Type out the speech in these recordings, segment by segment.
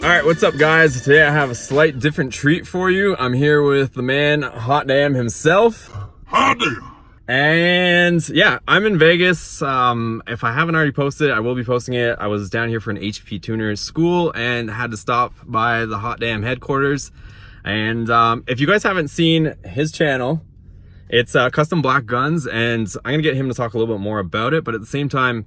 All right, what's up guys? Today I have a slight different treat for you. I'm here with the man, Hot Damn himself. Hot Damn! And yeah, I'm in Vegas. If I haven't already posted it, I will be posting it. I was down here for an HP tuner school and had to stop by the Hot Damn headquarters. And if you guys haven't seen his channel, it's KustomBlackgunz, and I'm gonna get him to talk a little bit more about it, but at the same time,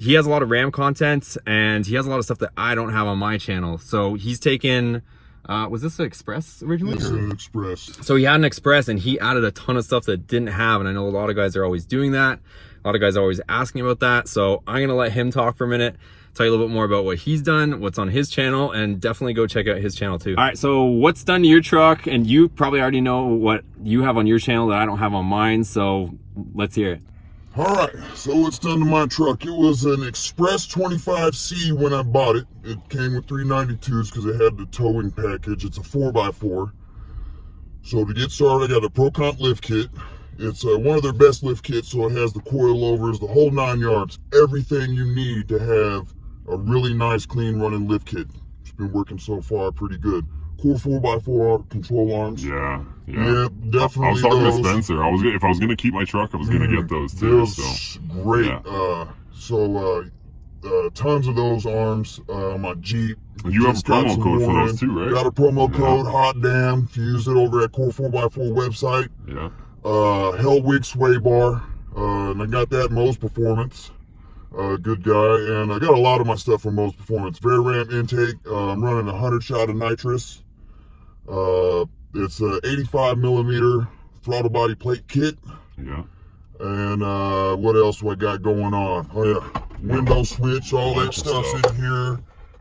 he has a lot of RAM content and he has a lot of stuff that I don't have on my channel. So he's taken, was this an Express originally? It's an Express. So he had an Express and he added a ton of stuff that didn't have. And I know a lot of guys are always doing that. A lot of guys are always asking about that. So I'm gonna let him talk for a minute, tell you a little bit more about what he's done, what's on his channel, and definitely go check out his channel too. All right, so what's done to your truck? And you probably already know what you have on your channel that I don't have on mine. So let's hear it. All right, so what's done to my truck? It was an Express 25C when I bought it. It came with 392s because it had the towing package. It's a 4x4. So to get started, I got a ProComp lift kit. It's one of their best lift kits, so it has the coilovers, the whole 9 yards, everything you need to have a really nice, clean running lift kit. It's been working so far pretty good. Core 4x4 control arms. Yeah, definitely. I was talking those. to Spencer. If I was gonna keep my truck, I was gonna get those too. So great. Yeah. Tons of those arms. My Jeep. You have a promo code for those too, right? Got a promo code, Hot Damn. If you use it over at Core 4x4 website. Yeah. Hellwig sway bar. And I got that Mo's Performance. Good guy. And I got a lot of my stuff from Mo's Performance. Ram intake. I'm running 100 shot of nitrous. It's a 85 millimeter throttle body plate kit. Yeah. And what else do I got going on? Oh yeah, window switch, all that stuff's in here.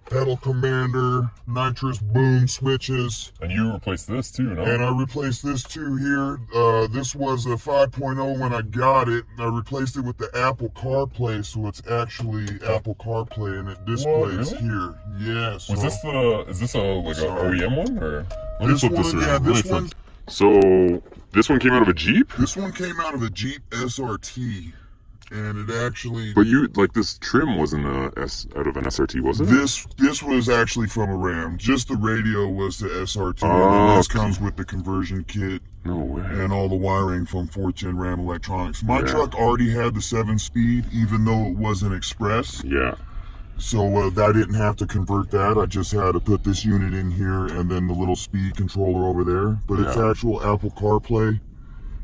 Pedal commander, nitrous boom switches. And you replaced this too, no? And I replaced this too here. This was a 5.0 when I got it. I replaced it with the Apple CarPlay, so it's actually Apple CarPlay and it displays here. Yes. Was this is this a OEM one or? Let me flip this around. Yeah, this one. So this one came out of a Jeep? This one came out of a Jeep SRT. And it actually, but you this trim wasn't out of an SRT, was it? This was actually from a Ram. Just the radio was the SRT. And this comes with the conversion kit. No way. And all the wiring from 4th Gen Ram electronics. My truck already had the 7-speed, even though it was an Express. Yeah. So I didn't have to convert that. I just had to put this unit in here and then the little speed controller over there. But it's actual Apple CarPlay.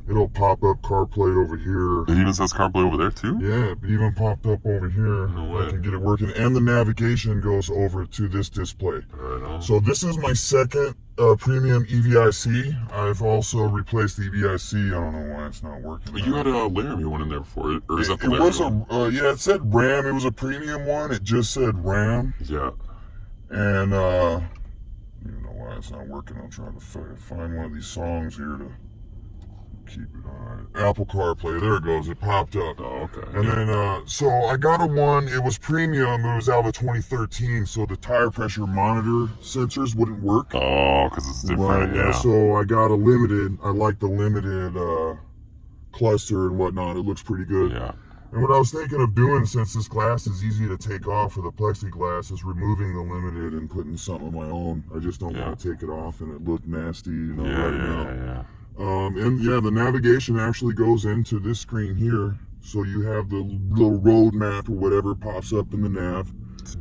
It'll pop up CarPlay over here. It even says CarPlay over there too? Yeah, it even popped up over here. No way. I can get it working. And the navigation goes over to this display. Right on. So this is my second premium EVIC. I've also replaced the EVIC. I don't know why it's not working. But you had a Laramie one in there before, or is that the It was Laramie? yeah, it said Ram. It was a premium one. It just said Ram. Yeah. And I don't even know why it's not working. I'm trying to find one of these songs here to keep it on. Apple CarPlay, there it goes, it popped up. Oh, okay. And then, so I got a one, it was premium, it was out of 2013, so the tire pressure monitor sensors wouldn't work. Oh, because it's different, right, yeah. So I got a limited, I like the limited cluster and whatnot, it looks pretty good. Yeah. And what I was thinking of doing, since this glass is easy to take off for the plexiglass, is removing the limited and putting something of my own. I just don't want to take it off and it looked nasty, you know, right now. Yeah. And yeah, the navigation actually goes into this screen here. So you have the little road map or whatever pops up in the nav.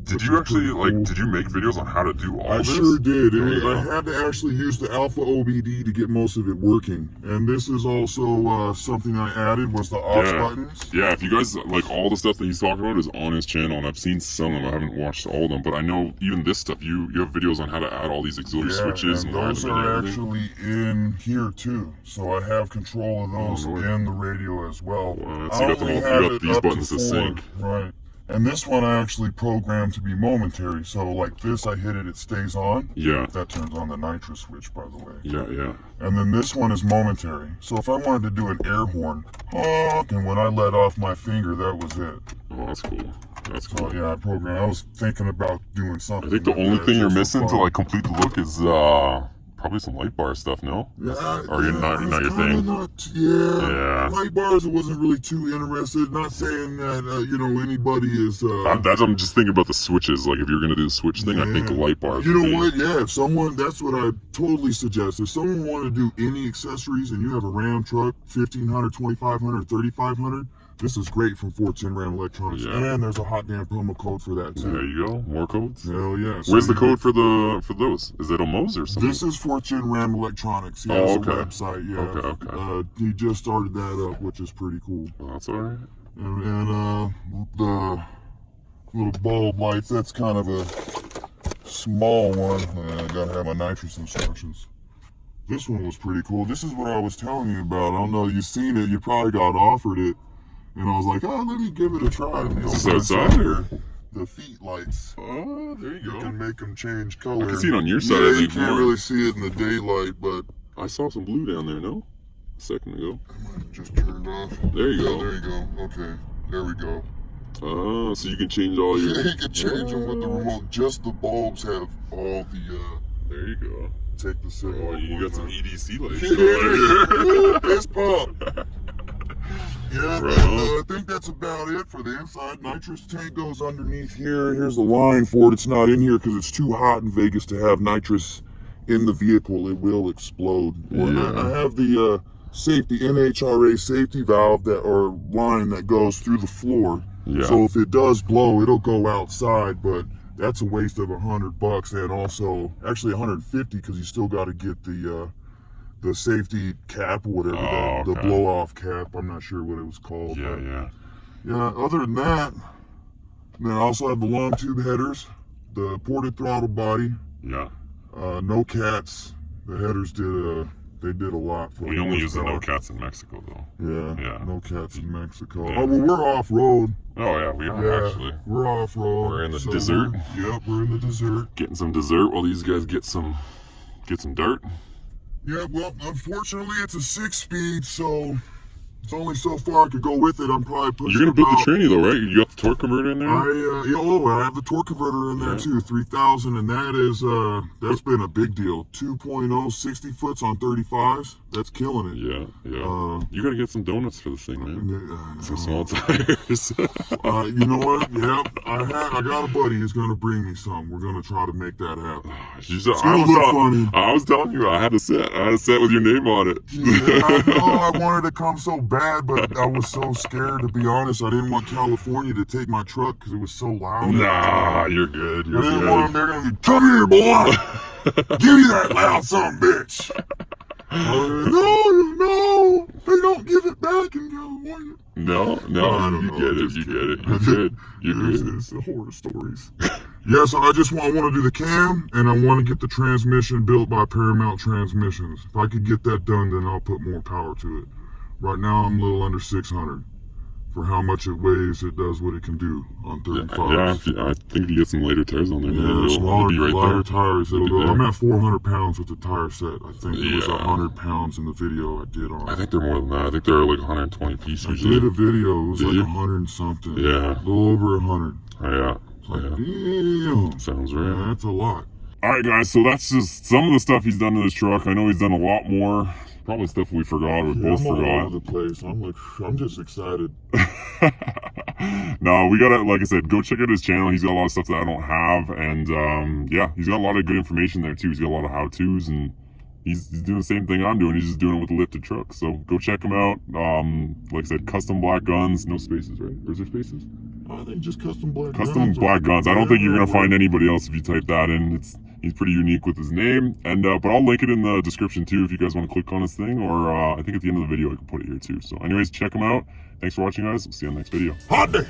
Did you actually, did you make videos on how to do all this? I sure did. I had to actually use the Alpha OBD to get most of it working. And this is also something I added was the aux buttons. Yeah, if you guys, all the stuff that he's talking about is on his channel, and I've seen some of them. I haven't watched all of them, but I know even this stuff, you have videos on how to add all these auxiliary switches. And those are actually in here too. So I have control of those in the radio as well. So you got these buttons to sync. Right. And this one I actually programmed to be momentary. So like this, I hit it, it stays on. Yeah. That turns on the nitrous switch, by the way. Yeah. And then this one is momentary. So if I wanted to do an air horn, honk, and when I let off my finger, that was it. Oh, that's cool. That's cool. So yeah, I was thinking about doing something. I think the only thing you're missing to complete the look is probably some light bar stuff, no? Yeah, Or you're not your thing? Yeah. Light bars, I wasn't really too interested. Not saying that, you know, anybody is... I'm just thinking about the switches. Like, if you're going to do the switch thing, I think light bars You know what? Yeah, if someone... That's what I totally suggest. If someone want to do any accessories and you have a Ram truck, 1500, 2500, 3500, this is great from 410 Ram Electronics. Yeah. And there's a hot damn promo code for that, too. There you go. More codes? Hell yeah. Where's the code for those? Is it a Mo's or something? This is 410 Ram Electronics. He has a website, yeah. Okay. He just started that up, which is pretty cool. Well, that's all right. And the little bulb lights, that's kind of a small one. I gotta have my nitrous instructions. This one was pretty cool. This is what I was telling you about. I don't know, you've seen it, you probably got offered it. And I was like, oh, let me give it a try. Is this outside or? The feet lights. Oh, there you go. You can make them change color. I can see it on your side. Yeah, I think you can't more. really see it in the daylight, but... I saw some blue down there, no? A second ago. I might have just turned off. There you go. There you go. Okay, there we go. Oh, so you can change all your... Yeah, you can change them with the remote. Just the bulbs have all the... There you go. Take the signal. Oh, you got some EDC lights. Yeah, fist pump. Yeah, Right I think that's about it for the inside. Nitrous tank goes underneath here. Here's the line for it. It's not in here because it's too hot in Vegas to have nitrous in the vehicle. It will explode. Yeah. I have the safety NHRA safety valve or line that goes through the floor. Yeah. So if it does blow, it'll go outside, but that's a waste of $100 and also actually 150 because you still got to get the safety cap or whatever, the blow off cap. I'm not sure what it was called. Yeah. Other than that, then I also have the long tube headers, the ported throttle body. Yeah. No cats. The headers did a lot for We only use the no cats in Mexico though. Yeah. No cats in Mexico. Yeah. Oh well, we're off road. Oh yeah, we are actually. We're off road. We're in the desert. We're in the desert. Getting some dessert while these guys get some dirt. Yeah, well, unfortunately, it's a 6-speed, so it's only so far I could go with it. I'm probably pushing. You're gonna build the tranny though, right? You got the torque converter in there? I have the torque converter in there too, 3000, and that is that's been a big deal. 2.0 60 foots on 35s. That's killing it. Yeah. You gotta get some donuts for this thing, man. Some small tires. You know what? Yeah, I got a buddy who's gonna bring me some. We're gonna try to make that happen. I was telling you, I had a set with your name on it. Yeah, I know. I wanted to come so bad, but I was so scared, to be honest. I didn't want California to take my truck because it was so loud. Nah, you're good. I didn't want them. They're gonna be, come here, boy. Give me that loud son of a bitch. No, they don't give it back in California. No, you get it. You're good. It's the horror stories. Yeah, so I want to do the cam, and I want to get the transmission built by Paramount Transmissions. If I could get that done, then I'll put more power to it. Right now, I'm a little under 600. For how much it weighs, it does what it can do on 35. Yeah, I think you get some later tires on there. Yeah, smaller, lighter tires. It'll go. I'm at 400 pounds with the tire set. I think it was 100 pounds in the video I did on it. I think they're more than that. I think they're like 120 piece usually. I did a video. It was like 100 and something. Yeah. A little over 100. Yeah. It's like, damn. Sounds right. Yeah, that's a lot. Alright guys, so that's just some of the stuff he's done to this truck. I know he's done a lot more. Probably stuff we forgot or both forgot. All over the place. I'm just excited. No, we gotta, like I said, go check out his channel. He's got a lot of stuff that I don't have, and yeah, he's got a lot of good information there too. He's got a lot of how-tos, and he's doing the same thing I'm doing. He's just doing it with a lifted truck. So go check him out. Like I said, KustomBlackgunz, no spaces, right? Or is there spaces? I think just KustomBlackgunz. KustomBlackgunz. I don't think you're gonna find anybody else if you type that in. He's pretty unique with his name, and but I'll link it in the description too if you guys want to click on his thing, or I think at the end of the video I can put it here too. So anyways, check him out. Thanks for watching, guys. We'll see you on the next video. Hot day.